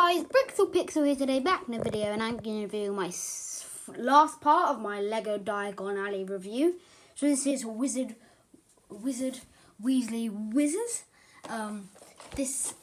guys, Pixel here today, back in a video, and I'm going to review my last part of my Lego Diagon Alley review. So this is Weasley Wheezes. This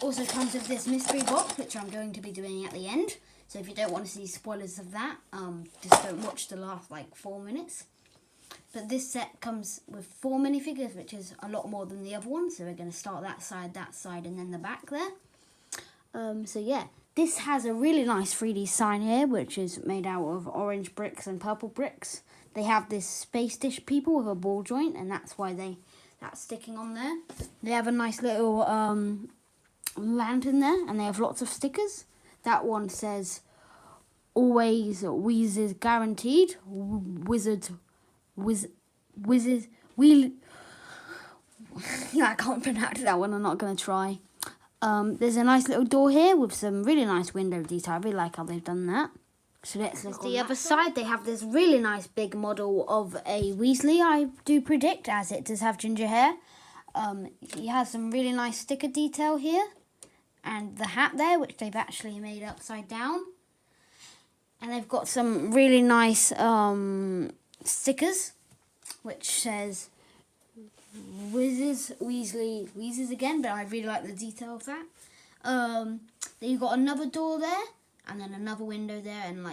also comes with this mystery box, which I'm going to be doing at the end. So if you don't want to see spoilers of that, just don't watch the last 4 minutes. But this set comes with 4 minifigures, which is a lot more than the other one. So we're going to start that side, and then the back there. So yeah, this has a really nice 3D sign here, which is made out of orange bricks and purple bricks. They have this space dish people with a ball joint, and that's why that's sticking on there. They have a nice little lantern there, and they have lots of stickers. That one says, "Always wheezes guaranteed." Yeah, I can't pronounce that one. I'm not going to try. There's a nice little door here with some really nice window detail. I really like how they've done that. So let's look on the other side. They have this really nice big model of a Weasley, I do predict, as it does have ginger hair. He has some really nice sticker detail here. And the hat there, which they've actually made upside down. And they've got some really nice stickers, which says Wheezes again, but I really like the detail of that. Then you've got another door there, and then another window there, and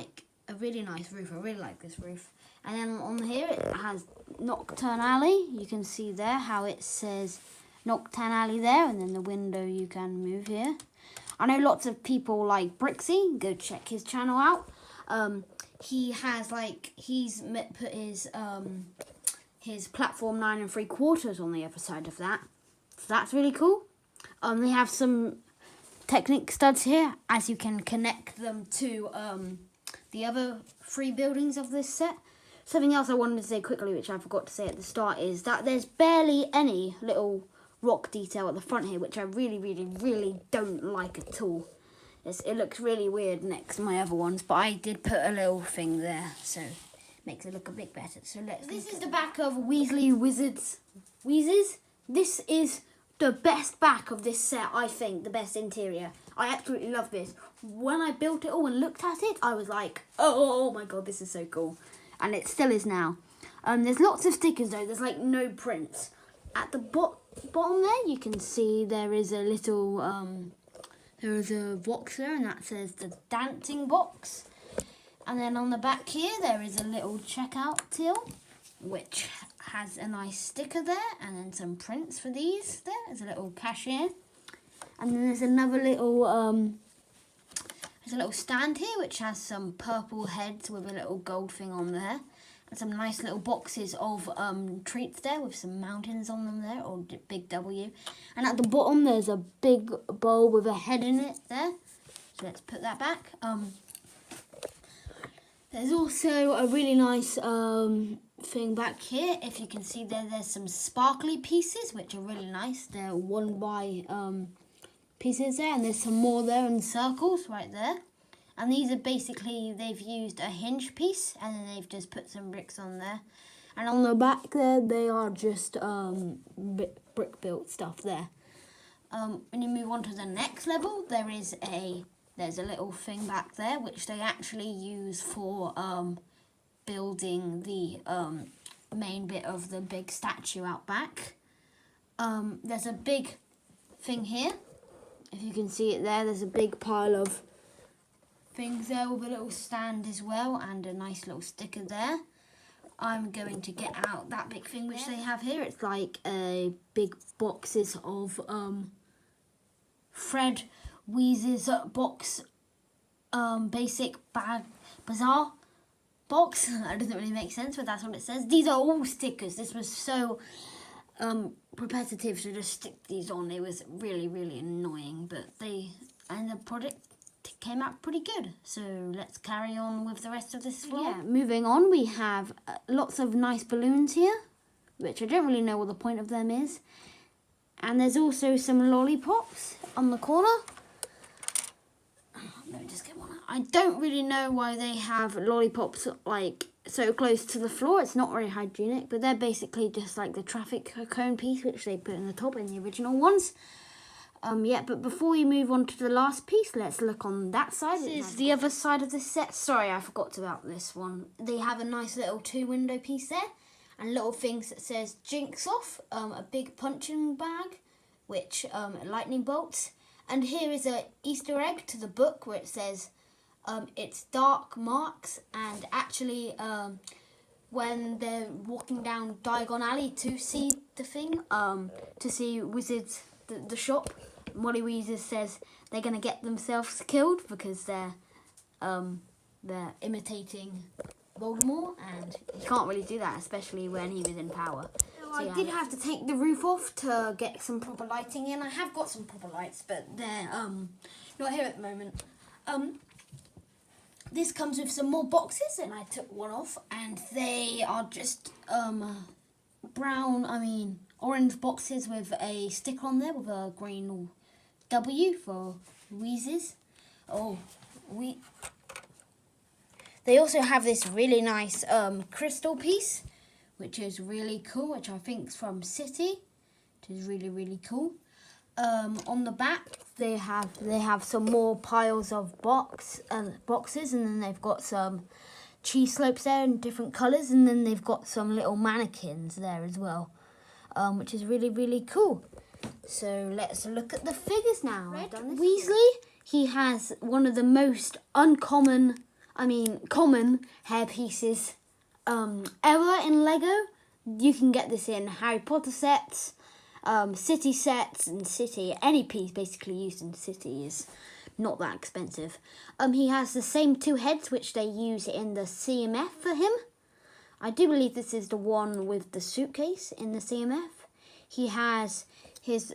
a really nice roof. I really like this roof. And then on here it has Knocklturn Alley. You can see there how it says Knocklturn Alley there, and then the window you can move here. I know lots of people like Brixie. Go check his channel out. He has he's put his platform 9 3/4 on the other side of that. So that's really cool. They have some Technic studs here, as you can connect them to the other 3 buildings of this set. Something else I wanted to say quickly, which I forgot to say at the start, is that there's barely any little rock detail at the front here, which I really don't like at all. It looks really weird next to my other ones, but I did put a little thing there, so makes it look a bit better. So this is the back of Weasley Wheezes. This is the best back of this set, I think. The best interior. I absolutely love this. When I built it all and looked at it, I was like, oh my god, this is so cool. And it still is now. There's lots of stickers though. There's no prints. At the bottom there, you can see there is a little, there is a box there, and that says the dancing box. And then on the back here, there is a little checkout till, which has a nice sticker there, and then some prints for these. There's a little cashier, and then there's another little stand here, which has some purple heads with a little gold thing on there, and some nice little boxes of treats there with some mountains on them there, or big W. And at the bottom, there's a big bowl with a head in it there. So let's put that back. There's also a really nice thing back here. If you can see there's some sparkly pieces, which are really nice. They're 1x pieces there, and there's some more there in circles right there. And these are basically, they've used a hinge piece, and then they've just put some bricks on there. And on the back there, they are just brick-built stuff there. When you move on to the next level, there's a little thing back there, which they actually use for building the main bit of the big statue out back. There's a big thing here. If you can see it there's a big pile of things there with a little stand as well, and a nice little sticker there. I'm going to get out that big thing which they have here. It's a big boxes of Fred Wheezes box, basic bazaar box. That doesn't really make sense, but that's what it says. These are all stickers. This was so repetitive to just stick these on. It was really annoying, but the product came out pretty good. So let's carry on with the rest of this vlog. Yeah, moving on, we have lots of nice balloons here, which I don't really know what the point of them is. And there's also some lollipops on the corner. Let me just get one out. I don't really know why they have lollipops so close to the floor. It's not very hygienic, but they're basically just the traffic cone piece, which they put in the top in the original ones. Yeah, but before we move on to the last piece, let's look on that side. This is the other side of the set. Sorry, I forgot about this one. They have a nice little 2-window piece there, and little things that says Jinx off, a big punching bag, which lightning bolts, and here is a Easter egg to the book where it says it's dark marks, and actually when they're walking down Diagon Alley to see the thing, to see Wizards, the shop, Molly Weasley says they're going to get themselves killed because they're imitating Voldemort, and you can't really do that, especially when he was in power. So, yeah, I did have to take the roof off to get some proper lighting in. I have got some proper lights, but they're not here at the moment. This comes with some more boxes, and I took one off, and they are just orange boxes with a sticker on there with a green W for wheezes. They also have this really nice crystal piece, which is really cool, which I think is from City, which is really, really cool. On the back, they have some more piles of boxes, and then they've got some cheese slopes there in different colours, and then they've got some little mannequins there as well, which is really, really cool. So let's look at the figures now. Weasley, he has one of the most common hair pieces ever in Lego. You can get this in Harry Potter sets, City sets, and City. Any piece basically used in City is not that expensive. He has the same 2 heads which they use in the CMF for him. I do believe this is the one with the suitcase in the CMF. He has his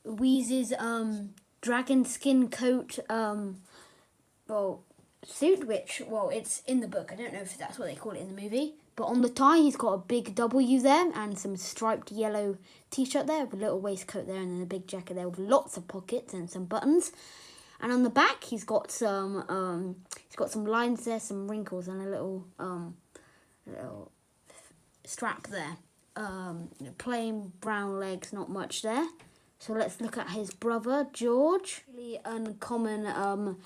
Wheezes dragon skin coat suit, which, it's in the book. I don't know if that's what they call it in the movie. But on the tie, he's got a big W there and some striped yellow t-shirt there with a little waistcoat there, and then a big jacket there with lots of pockets and some buttons. And on the back, he's got some lines there, some wrinkles, and a little strap there. Plain brown legs, not much there. So let's look at his brother, George. Really uncommon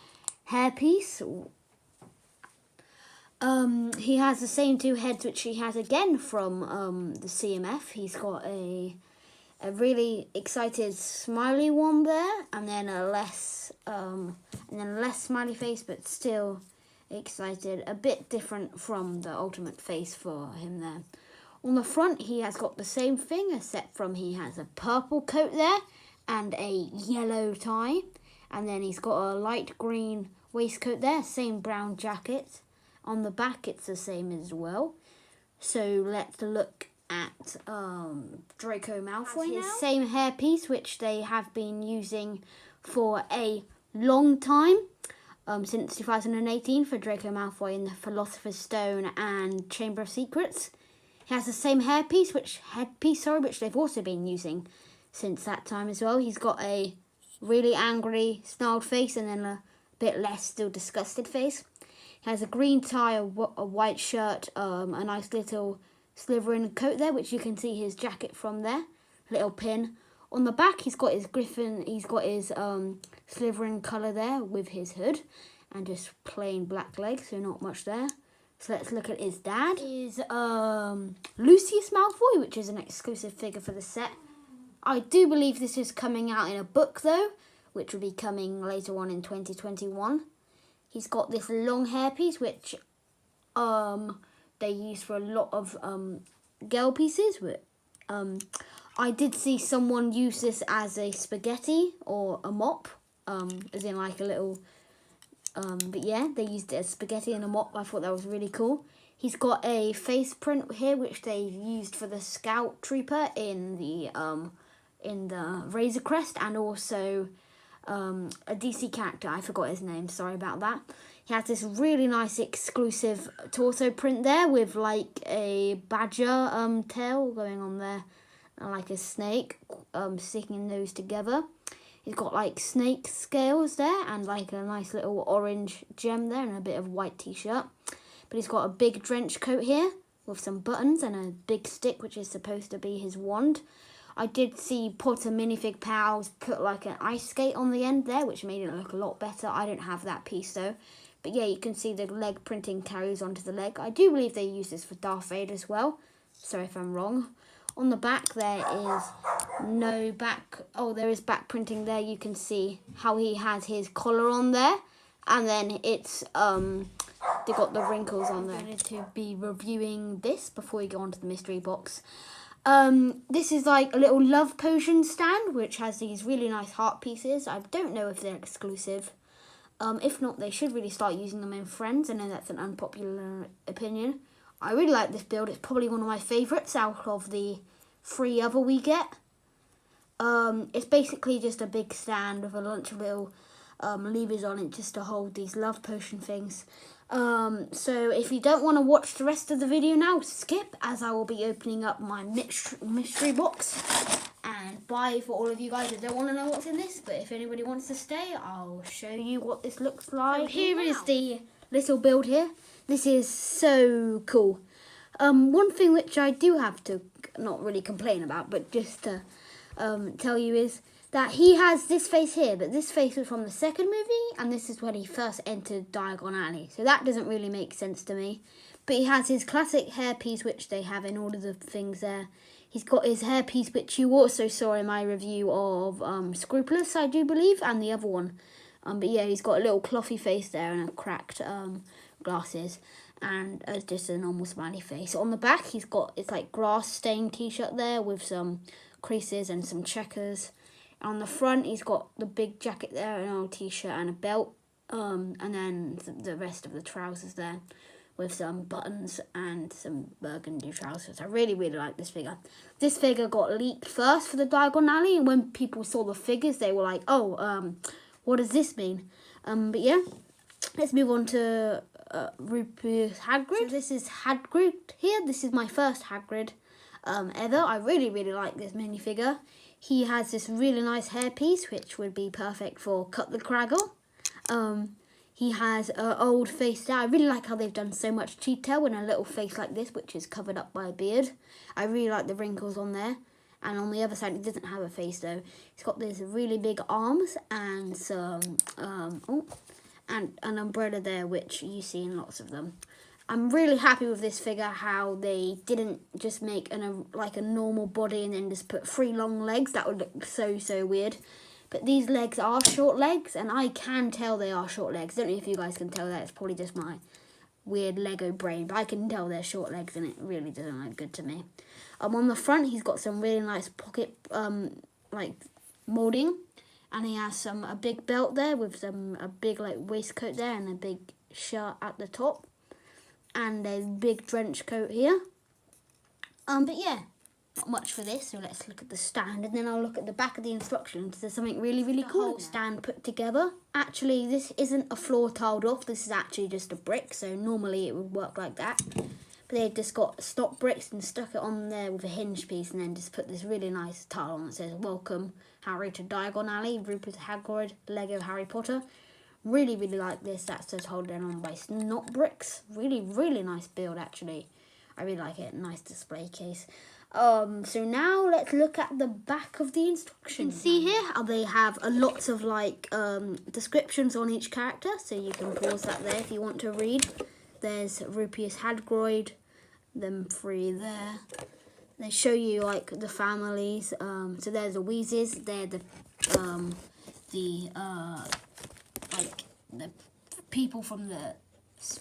hairpiece. He has the same 2 heads which he has again from the CMF. He's got a really excited smiley one there, and then a less smiley face, but still excited. A bit different from the ultimate face for him there. On the front, he has got the same thing, except from he has a purple coat there and a yellow tie. And then he's got a light green waistcoat there, same brown jacket. On the back, it's the same as well. So let's look at Draco Malfoy now. His same hairpiece, which they have been using for a long time, since 2018 for Draco Malfoy in the Philosopher's Stone and Chamber of Secrets. He has the same headpiece, which they've also been using since that time as well. He's got a really angry, snarled face, and then a bit less still disgusted face. He has a green tie, a white shirt, a nice little Slytherin coat there, which you can see his jacket from there. Little pin. On the back, he's got his Slytherin colour there with his hood, and just plain black legs, so not much there. So let's look at his dad. Is Lucius Malfoy, which is an exclusive figure for the set. I do believe this is coming out in a book though, which will be coming later on in 2021. He's got this long hairpiece, which they use for a lot of girl pieces. I did see someone use this as a spaghetti or a mop, as in like a little... but yeah, they used it as spaghetti and a mop. I thought that was really cool. He's got a face print here, which they used for the Scout Trooper in the Razor Crest, and also a DC character. I forgot his name. Sorry about that. He has this really nice exclusive torso print there with like a badger tail going on there, and like a snake sticking those together. He's got like snake scales there and like a nice little orange gem there and a bit of white t-shirt. But he's got a big trench coat here with some buttons and a big stick, which is supposed to be his wand. I did see Potter Minifig Pals put like an ice skate on the end there, which made it look a lot better. I don't have that piece though. But yeah, you can see the leg printing carries onto the leg. I do believe they use this for Darth Vader as well. Sorry if I'm wrong. On the back there is no back. Oh, there is back printing there. You can see how he has his collar on there. And then it's, they got the wrinkles on there. I'm going to be reviewing this before we go on to the mystery box. This is like a little love potion stand, which has these really nice heart pieces. I don't know if they're exclusive. If not, they should really start using them in Friends. I know that's an unpopular opinion. I really like this build. It's probably one of my favourites out of the 3 other we get. It's basically just a big stand with a bunch of little levers on it just to hold these love potion things. So if you don't want to watch the rest of the video now, skip, as I will be opening up my mystery box. And bye for all of you guys that don't want to know what's in this, but if anybody wants to stay, I'll show you what this looks like. So here is the little build here. This is so cool. One thing which I do have to not really complain about, but just to tell you is that he has this face here, but this face was from the second movie, and this is when he first entered Diagon Alley. So that doesn't really make sense to me. But he has his classic hairpiece, which they have in all of the things there. He's got his hairpiece, which you also saw in my review of Scrupulous, I do believe, and the other one. But yeah, he's got a little clothy face there and a cracked glasses, and just a normal smiley face. On the back, he's got, it's like grass stained t-shirt there with some creases and some checkers. On the front, he's got the big jacket there, an old t-shirt and a belt, and then the rest of the trousers there with some buttons and some burgundy trousers. I really, really like this figure. This figure got leaked first for the Diagon Alley, and when people saw the figures, they were like, oh, what does this mean? But yeah, let's move on to Rupert's Hagrid. So this is Hagrid here. This is my first Hagrid ever. I really, really like this minifigure. He has this really nice hairpiece, which would be perfect for Cut the Craggle. He has an old face there. I really like how they've done so much detail in a little face like this, which is covered up by a beard. I really like the wrinkles on there. And on the other side, it doesn't have a face though. He's got these really big arms and some, and an umbrella there, which you see in lots of them. I'm really happy with this figure, how they didn't just make like a normal body and then just put 3 long legs. That would look so, so weird. But these legs are short legs, and I can tell they are short legs. I don't know if you guys can tell that. It's probably just my weird Lego brain, but I can tell they're short legs, and it really doesn't look good to me. On the front, he's got some really nice pocket, like, moulding. And he has a big belt there with a big, like, waistcoat there and a big shirt at the top. And a big trench coat here. But yeah, not much for this, so let's look at the stand, and then I'll look at the back of the instructions. There's something really, really cool. The whole stand put together. Actually, this isn't a floor tiled off, this is actually just a brick, so normally it would work like that. But they just got stock bricks and stuck it on there with a hinge piece, and then just put this really nice tile on that says, "Welcome, Harry, to Diagon Alley, Rupert Hagrid, Lego Harry Potter." Really, really like this. That's just holding on by knot bricks. Really, really nice build, actually. I really like it. Nice display case. So now let's look at the back of the instructions. You can see here how they have lots of like descriptions on each character. So you can pause that there if you want to read. There's Rupert's Hagrid, them 3 there. They show you like the families. So there's the Wheezes. They're the people from the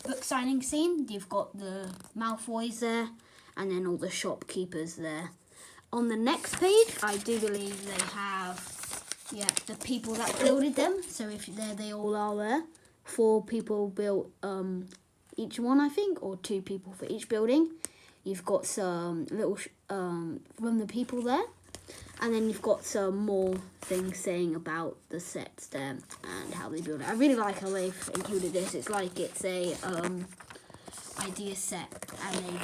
book signing scene. You've got the Malfoys there, and then all the shopkeepers there. On the next page, I do believe they have, yeah, the people that builded them. So if they all are there. 4 people built each one, I think, or 2 people for each building. You've got some little from the people there. And then you've got some more things saying about the sets there and how they build it. I really like how they've included this. It's like it's a idea set, and they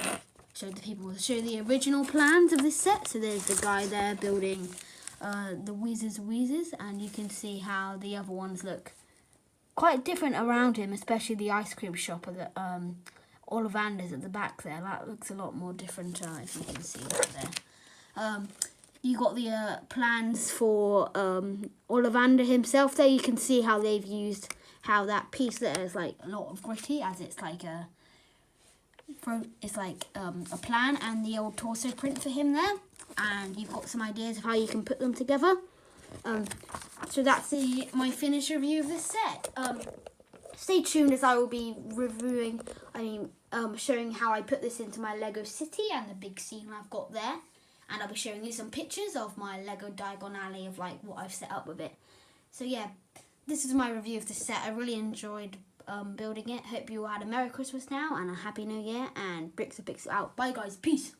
showed the people show the original plans of this set. So there's the guy there building the wheezes, and you can see how the other ones look quite different around him, especially the ice cream shop of the Ollivander's at the back there. That looks a lot more different if you can see that there. you got the plans for Ollivander himself there. You can see how they've used how that piece there is like a lot of gritty, as it's like a plan, and the old torso print for him there. And you've got some ideas of how you can put them together. So that's my finished review of this set. Stay tuned, as I will be reviewing, showing how I put this into my Lego city and the big scene I've got there. And I'll be showing you some pictures of my Lego Diagon Alley of like what I've set up with it. So yeah, this is my review of the set. I really enjoyed building it. Hope you all had a Merry Christmas now and a Happy New Year. And Bricks of Pixel out. Bye guys, peace.